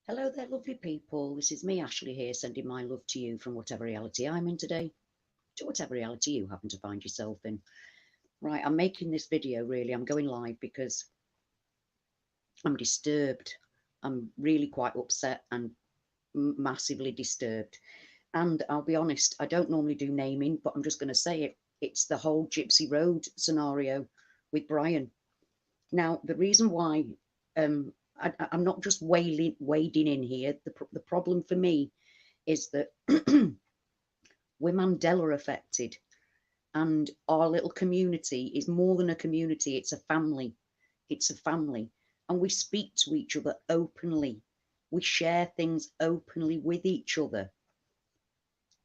Hello there, lovely people. This is me, Ashley, here, sending my love to you from whatever reality I'm in today, to whatever reality you happen to find yourself in. Right, I'm making this video really. I'm going live because I'm disturbed. I'm really quite upset and massively disturbed. And I'll be honest, I don't normally do naming, but I'm just going to say it. It's the whole Gypsy Road scenario with Brian. Now, the reason why I'm not just wading in here, the problem for me is that we're Mandela affected, and our little community is more than a community, it's a family. It's a family. And we speak to each other openly. We share things openly with each other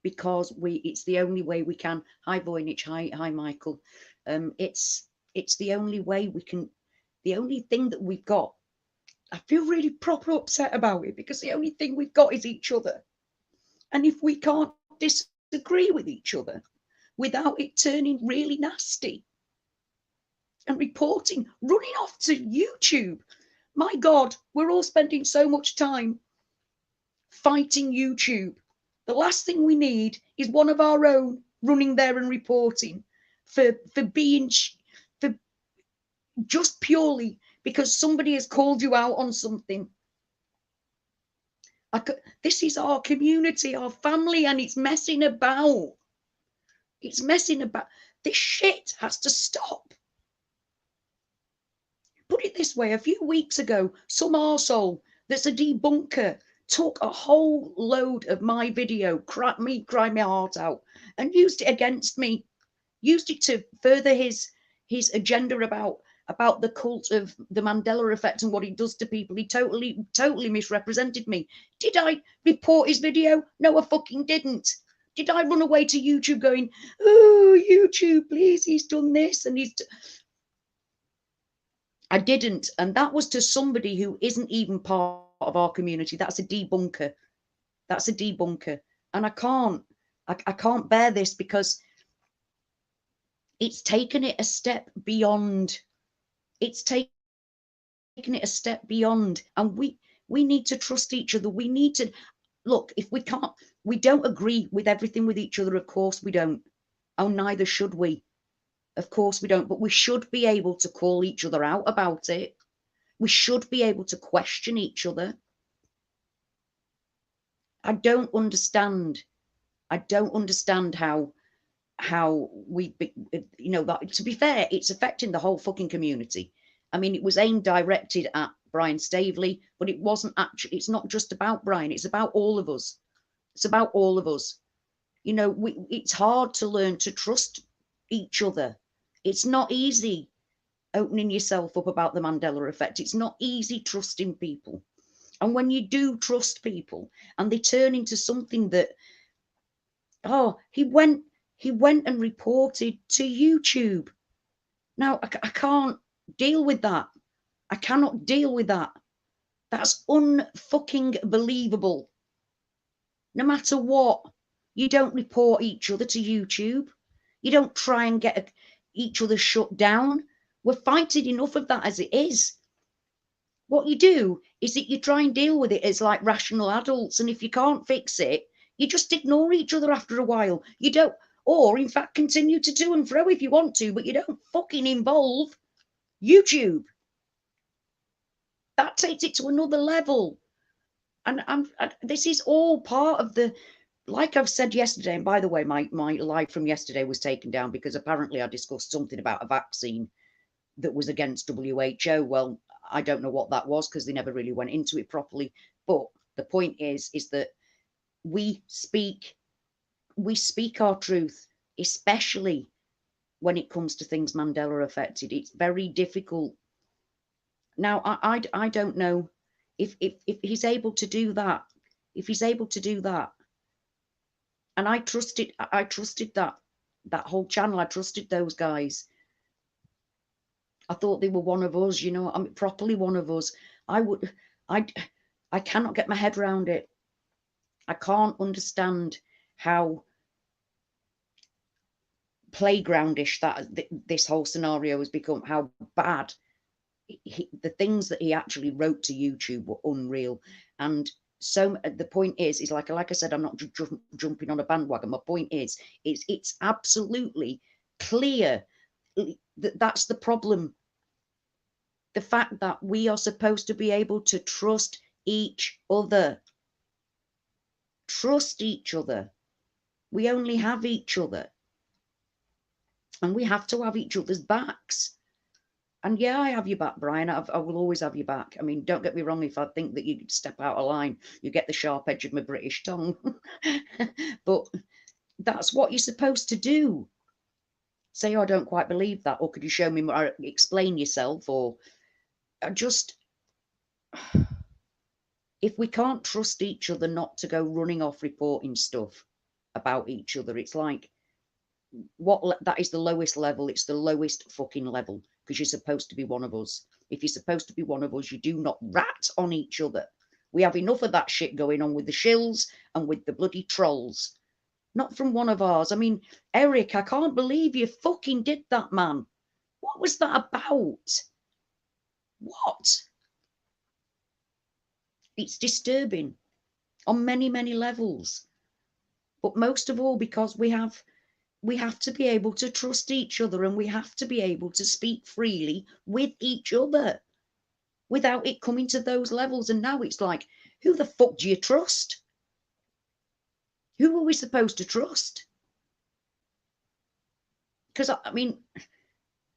because it's the only way we can. Hi Voynich, hi Michael. It's the only way we can, the only thing that we've got. I feel really proper upset about it because the only thing we've got is each other. And if we can't disagree with each other without it turning really nasty and reporting, running off to YouTube, my God, we're all spending so much time fighting YouTube. The last thing we need is one of our own running there and reporting for being for just purely because somebody has called you out on something. This is our community, our family, and it's messing about. It's messing about. This shit has to stop. Put it this way, a few weeks ago, some arsehole that's a debunker took a whole load of my video, cry my heart out, and used it against me, used it to further his agenda about the cult of the Mandela effect and what it does to people. He totally misrepresented me. Did I report his video? No, I fucking didn't. Did I run away to YouTube going, oh, YouTube, please, he's done this and I didn't. And that was to somebody who isn't even part of our community. That's a debunker. That's a debunker. And I can't bear this because it's taken it a step beyond. It's taken it a step beyond. And we need to trust each other. We need to look, if we don't agree with everything with each other, of course we don't. Oh, neither should we. Of course we don't, but we should be able to call each other out about it. We should be able to question each other. I don't understand how we, that, to be fair, it's affecting the whole fucking community. I mean, it was aimed directed at Brian Staveley, but it wasn't actually, it's not just about Brian, it's about all of us. It's about all of us. It's hard to learn to trust each other. It's not easy opening yourself up about the Mandela effect. It's not easy trusting people. And when you do trust people and they turn into something that, oh, he went and reported to YouTube. Now, I can't deal with that. I cannot deal with that. That's unfucking believable. No matter what, you don't report each other to YouTube. You don't try and get each other shut down. We're fighting enough of that as it is. What you do is that you try and deal with it as like rational adults. And if you can't fix it, you just ignore each other after a while. You don't, or in fact, continue to to and fro if you want to, but you don't fucking involve YouTube. That takes it to another level. And this is all part of the, like I've said yesterday, and by the way, my live from yesterday was taken down because apparently I discussed something about a vaccine that was against WHO. Well, I don't know what that was because they never really went into it properly. But the point is that we speak our truth, especially when it comes to things Mandela affected. It's very difficult. Now, I don't know if he's able to do that. If he's able to do that, and I trusted that whole channel. I trusted those guys. I thought they were one of us, I mean, properly one of us. I cannot get my head around it. I can't understand how playgroundish that this whole scenario has become, how bad the things that he actually wrote to YouTube were unreal. And so the point is like I said, I'm not jumping on a bandwagon. My point is it's absolutely clear that that's the problem. The fact that we are supposed to be able to trust each other. Trust each other. We only have each other. And we have to have each other's backs. And yeah, I have your back, Brian. I will always have your back. I mean, don't get me wrong. If I think that you step out of line, you get the sharp edge of my British tongue. But that's what you're supposed to do. Say, oh, I don't quite believe that. Or could you show me more, explain yourself? Or just, if we can't trust each other not to go running off reporting stuff about each other, it's like, that is the lowest level. It's the lowest fucking level, because you're supposed to be one of us. If you're supposed to be one of us, you do not rat on each other. We have enough of that shit going on with the shills and with the bloody trolls. Not from one of ours. I mean, Eric, I can't believe you fucking did that, man. What was that about? What? It's disturbing on many, many levels. But most of all, because we have to be able to trust each other, and we have to be able to speak freely with each other without it coming to those levels. And now it's like, who the fuck do you trust? Who are we supposed to trust? Because, I mean,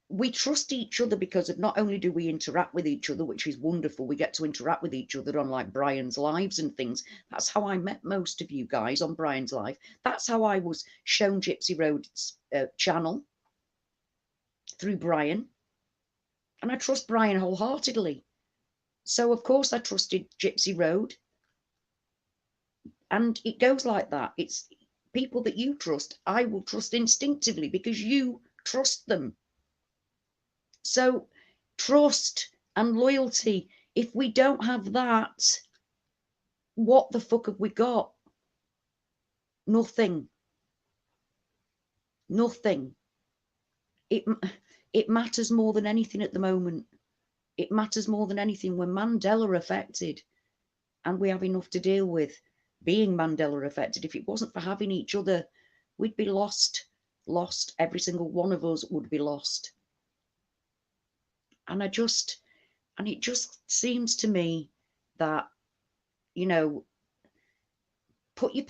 we trust each other because of, not only do we interact with each other, which is wonderful, we get to interact with each other on like Brian's lives and things. That's how I met most of you guys, on Brian's live. That's how I was shown Gypsy Road's channel, through Brian. And I trust Brian wholeheartedly. So of course I trusted Gypsy Road. And it goes like that. It's people that you trust, I will trust instinctively because you trust them. So trust and loyalty, if we don't have that, what the fuck have we got? Nothing. Nothing. It matters more than anything at the moment. It matters more than anything. We're Mandela affected, and we have enough to deal with being Mandela affected. If it wasn't for having each other, we'd be lost. Lost. Every single one of us would be lost. And it just seems to me that, you know, put your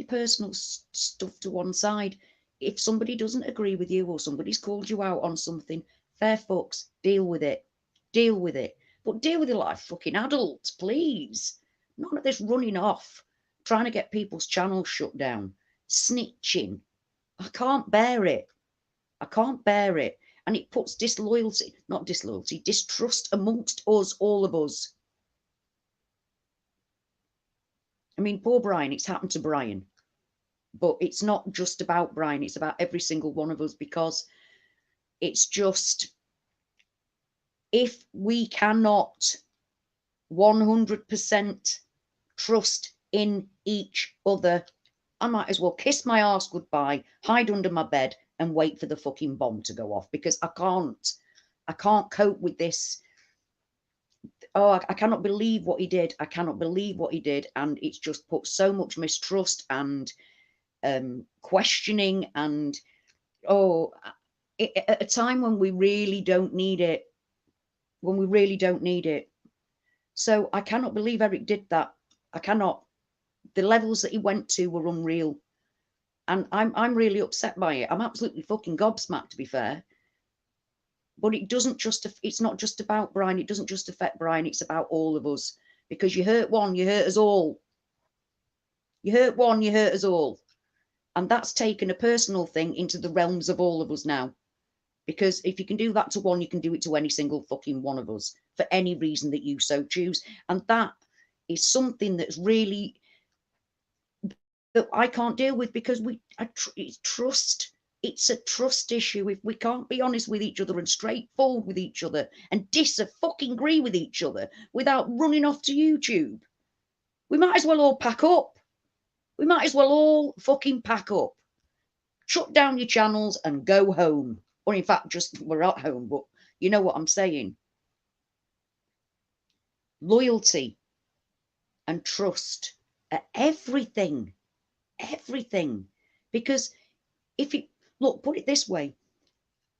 personal stuff to one side. If somebody doesn't agree with you, or somebody's called you out on something, fair fucks, deal with it. Deal with it. But deal with it like fucking adults, please. None of this running off, trying to get people's channels shut down, snitching. I can't bear it. I can't bear it. And it puts distrust amongst us, all of us. I mean, poor Brian, it's happened to Brian. But it's not just about Brian, it's about every single one of us, because it's just, if we cannot 100% trust in each other, I might as well kiss my arse goodbye, hide under my bed, and wait for the fucking bomb to go off, because I can't cope with this. Oh, I cannot believe what he did. I cannot believe what he did. And it's just put so much mistrust and questioning, and at a time when we really don't need it. When we really don't need it. So I cannot believe Eric did that. I cannot. The levels that he went to were unreal. And I'm really upset by it. I'm absolutely fucking gobsmacked, to be fair. But it's not just about Brian. It doesn't just affect Brian. It's about all of us. Because you hurt one, you hurt us all. You hurt one, you hurt us all. And that's taken a personal thing into the realms of all of us now. Because if you can do that to one, you can do it to any single fucking one of us, for any reason that you so choose. And that is something that's really, that I can't deal with, because it's trust. It's a trust issue. If we can't be honest with each other and straightforward with each other and fucking agree with each other without running off to YouTube, we might as well all pack up. We might as well all fucking pack up. Shut down your channels and go home. Or in fact, just, we're at home, but you know what I'm saying. loyalty and trust are everything, everything. Because if you look, put it this way,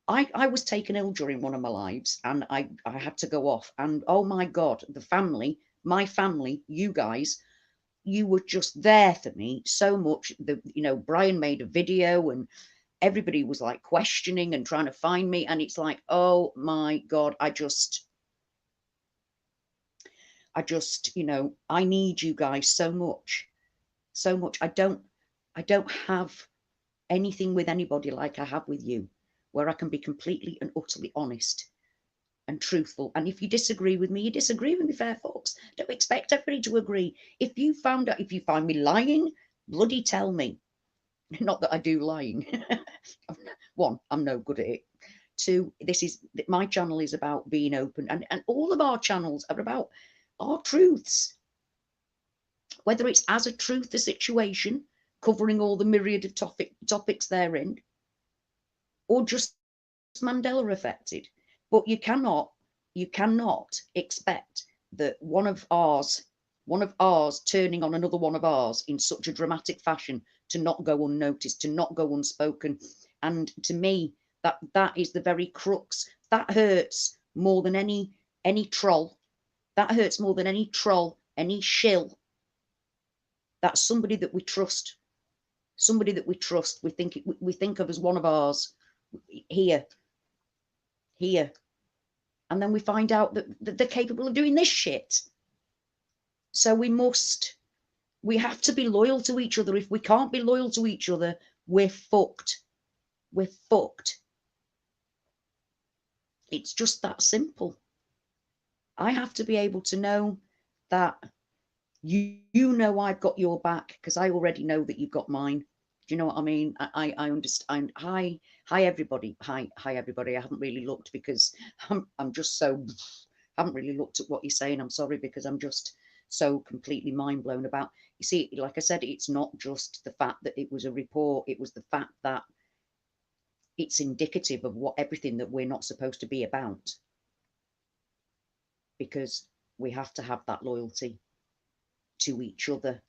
I was taken ill during one of my lives, and I had to go off, and oh my God, the family, my family, you guys, you were just there for me so much. Brian made a video, and everybody was like questioning and trying to find me, and it's like, oh my God, I just, I need you guys so much, so much. I don't have anything with anybody like I have with you, where I can be completely and utterly honest and truthful. And if you disagree with me, you disagree with me, fair folks. Don't expect everybody to agree. If you find me lying, bloody tell me. Not that I do lying. One, I'm no good at it. Two, my channel is about being open, and all of our channels are about our truths. Whether it's as a truth, the situation, covering all the myriad of topics therein, or just Mandela affected. But you cannot expect that one of ours turning on another one of ours in such a dramatic fashion to not go unnoticed, to not go unspoken. And to me, that is the very crux. That hurts more than any troll. That hurts more than any troll, any shill. That's somebody that we trust. Somebody that we trust. We think of as one of ours. Here. And then we find out that they're capable of doing this shit. So we have to be loyal to each other. If we can't be loyal to each other, we're fucked. We're fucked. It's just that simple. I have to be able to know that you know I've got your back, because I already know that you've got mine. Do you know what I mean? I understand. Hi everybody. Hi everybody. I haven't really looked because I'm just so, I haven't really looked at what you're saying. I'm sorry, because I'm just so completely mind blown about. You see, like I said, it's not just the fact that it was a report. It was the fact that it's indicative of everything that we're not supposed to be about, because we have to have that loyalty to each other,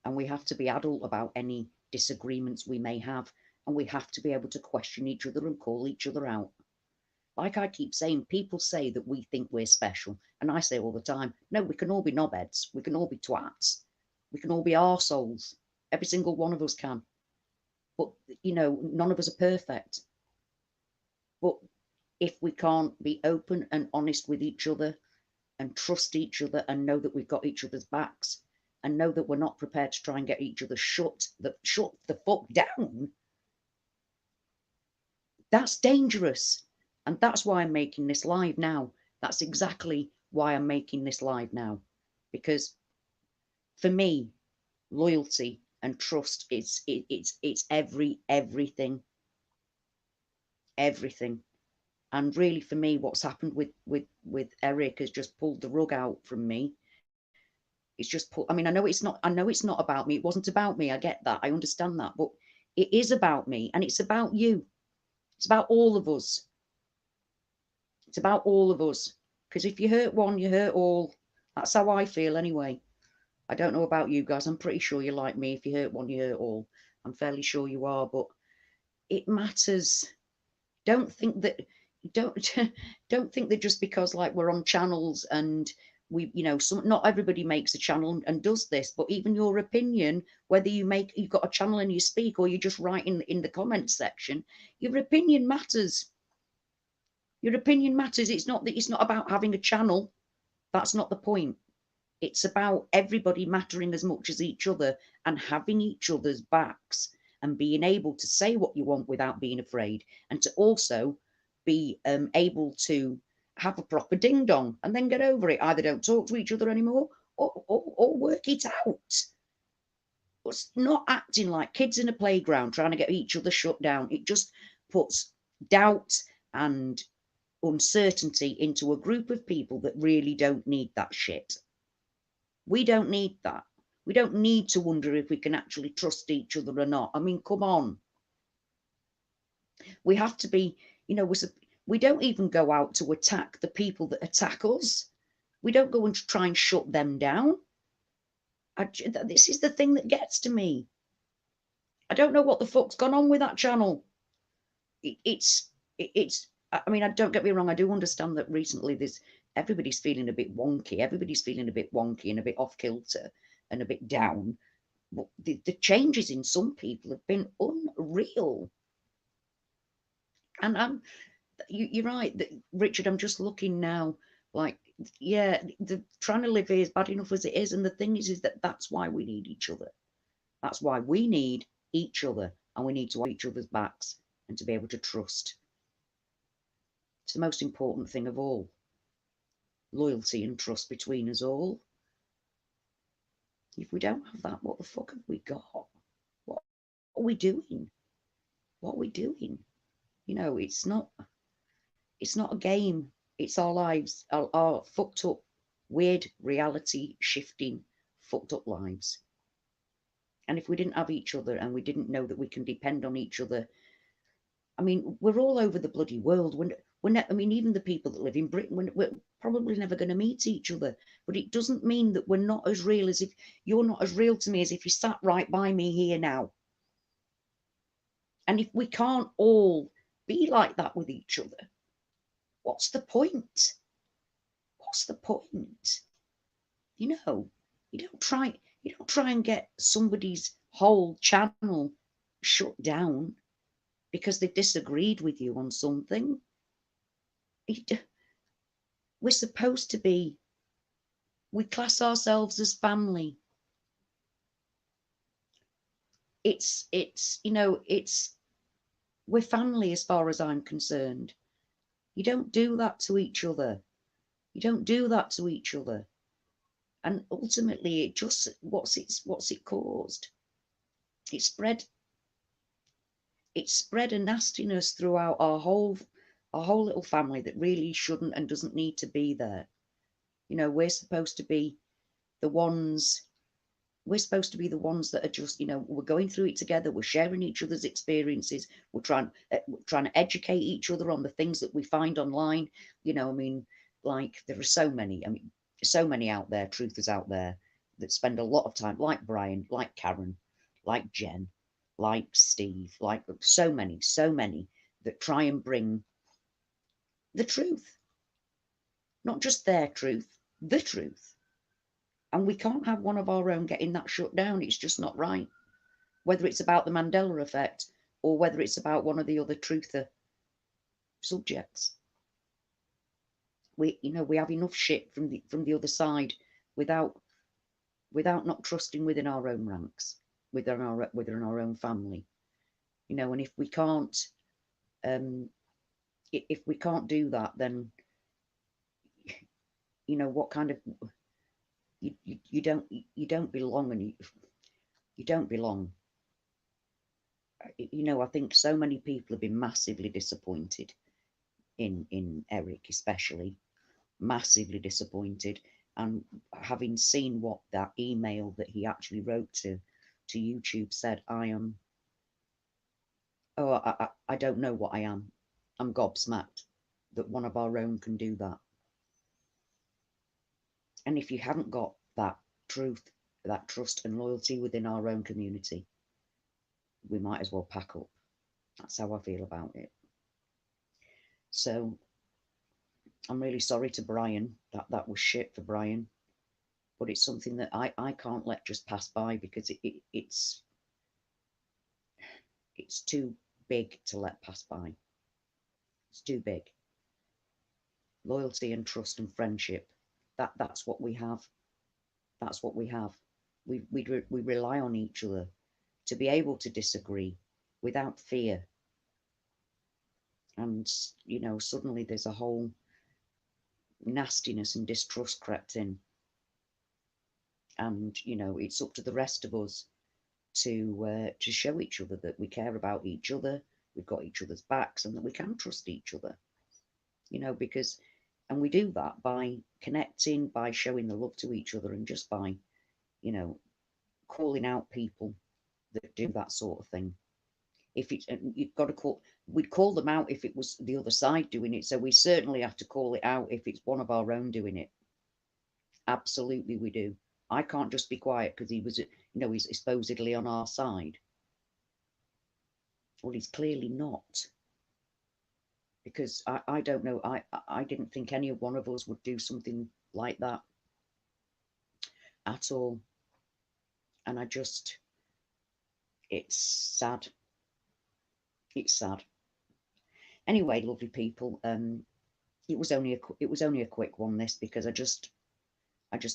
and we have to be adult about any disagreements we may have, and we have to be able to question each other and call each other out. Like I keep saying, people say that we think we're special, and I say all the time, no, we can all be knobheads, we can all be twats, we can all be arseholes, every single one of us can. But none of us are perfect. But if we can't be open and honest with each other and trust each other and know that we've got each other's backs, and know that we're not prepared to try and get each other shut the fuck down, that's dangerous. And that's why I'm making this live now. That's exactly why I'm making this live now. Because for me, loyalty and trust it's everything. And really, for me, what's happened with Eric has just pulled the rug out from me. It's just put, I mean, I know it's not about me. It wasn't about me. I get that. I understand that. But it is about me, and it's about you. It's about all of us. It's about all of us. Because if you hurt one, you hurt all. That's how I feel anyway. I don't know about you guys. I'm pretty sure you're like me. If you hurt one, you hurt all. I'm fairly sure you are. But it matters. Don't think that don't think that just because like we're on channels and not everybody makes a channel and does this, but even your opinion, whether you've got a channel and you speak, or you just write in the comments section, your opinion matters. Your opinion matters. It's not about having a channel. That's not the point. It's about everybody mattering as much as each other, and having each other's backs, and being able to say what you want without being afraid, and to also be able to have a proper ding dong and then get over it. Either don't talk to each other anymore, or work it out. But not acting like kids in a playground trying to get each other shut down. It just puts doubt and uncertainty into a group of people that really don't need that shit. We don't need that. We don't need to wonder if we can actually trust each other or not. I mean, come on. We have to be, we don't even go out to attack the people that attack us. We don't go and try and shut them down. This is the thing that gets to me. I don't know what the fuck's gone on with that channel. It's. I mean, don't get me wrong. I do understand that recently everybody's feeling a bit wonky. Everybody's feeling a bit wonky and a bit off kilter and a bit down. But the changes in some people have been unreal. And you're right, Richard. I'm just looking now. Like, yeah, the trying to live here is bad enough as it is. And the thing is that that's why we need each other. That's why we need each other, and we need to have each other's backs and to be able to trust. It's the most important thing of all. Loyalty and trust between us all. If we don't have that, what the fuck have we got? What are we doing? What are we doing? You know, it's not a game. It's our lives, our fucked up, weird reality shifting, fucked up lives. And if we didn't have each other and we didn't know that we can depend on each other, I mean, we're all over the bloody world. I mean, even the people that live in Britain, we're probably never going to meet each other. But it doesn't mean that we're not as real as if you're not as real to me as if you sat right by me here now. And if we can't all be like that with each other, what's the point? What's the point? You know, you don't try and get somebody's whole channel shut down because they disagreed with you on something. We're supposed to be, we class ourselves as family. We're family as far as I'm concerned. You don't do that to each other. You don't do that to each other. And ultimately, it just, what's it caused? It spread a nastiness throughout our whole little family that really shouldn't and doesn't need to be there. You know, we're supposed to be the ones that are just, we're going through it together. We're sharing each other's experiences. We're trying to educate each other on the things that we find online. I mean, like, there are so many out there, truthers out there that spend a lot of time, like Brian, like Karen, like Jen, like Steve, like so many that try and bring the truth, not just their truth, the truth. And we can't have one of our own getting that shut down. It's just not right. Whether it's about the Mandela Effect or whether it's about one of the other truther subjects. We have enough shit from the other side without not trusting within our own ranks, within our own family. And if we can't do that, then what kind of you don't belong, and you don't belong. I think so many people have been massively disappointed in Eric, especially massively disappointed. And having seen what that email that he actually wrote to YouTube said, I don't know what I am. I'm gobsmacked that one of our own can do that. And if you haven't got that truth, that trust and loyalty within our own community, we might as well pack up. That's how I feel about it. So I'm really sorry to Brian. That was shit for Brian. But it's something that I can't let just pass by, because it's too big to let pass by. It's too big. Loyalty and trust and friendship, that's what we have. That's what we have. We rely on each other to be able to disagree without fear. And suddenly there's a whole nastiness and distrust crept in. And it's up to the rest of us to show each other that we care about each other, we've got each other's backs, and that we can trust each other. And we do that by connecting, by showing the love to each other, and just by calling out people that do that sort of thing. If it's, you've got to we'd call them out if it was the other side doing it. So we certainly have to call it out if it's one of our own doing it. Absolutely, we do. I can't just be quiet because he was, he's supposedly on our side. Well, he's clearly not, because I don't know. I didn't think any one of us would do something like that at all. And it's sad. It's sad. Anyway, lovely people, it was only a quick one, this, because I just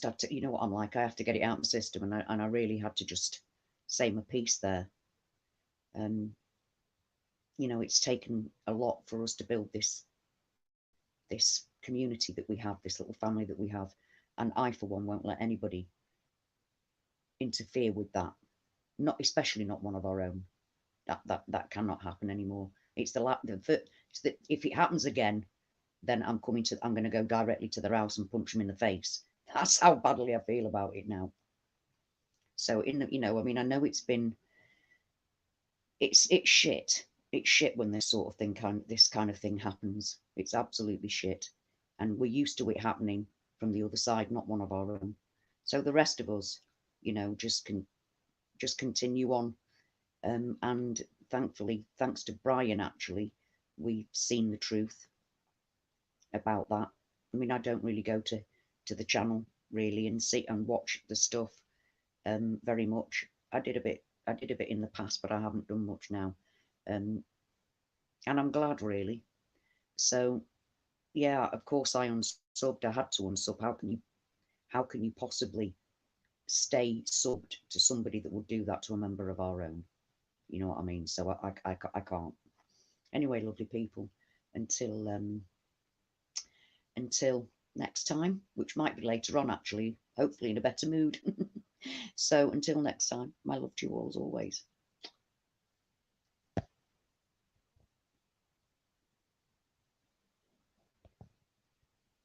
had to, you know what I'm like, I have to get it out of my system, and I really had to just say my piece there. Um, it's taken a lot for us to build this community that we have, this little family that we have, and I, for one, won't let anybody interfere with that. Not especially not one of our own. That cannot happen anymore. It's if it happens again, then I'm going to go directly to their house and punch them in the face. That's how badly I feel about it now. So I mean, I know it's shit. It's shit when this kind of thing happens. It's absolutely shit, and we're used to it happening from the other side, not one of our own. So the rest of us, just continue on. And thankfully, thanks to Brian, actually, we've seen the truth about that. I mean, I don't really go to the channel really and see and watch the stuff very much. I did a bit in the past, but I haven't done much now. Um, and I'm glad, really. So yeah, of course I unsubbed. I had to unsub. How can you possibly stay subbed to somebody that would do that to a member of our own? You know what I mean? So I can't. Anyway, lovely people, until until next time, which might be later on, actually, hopefully in a better mood. So until next time, my love to you all as always.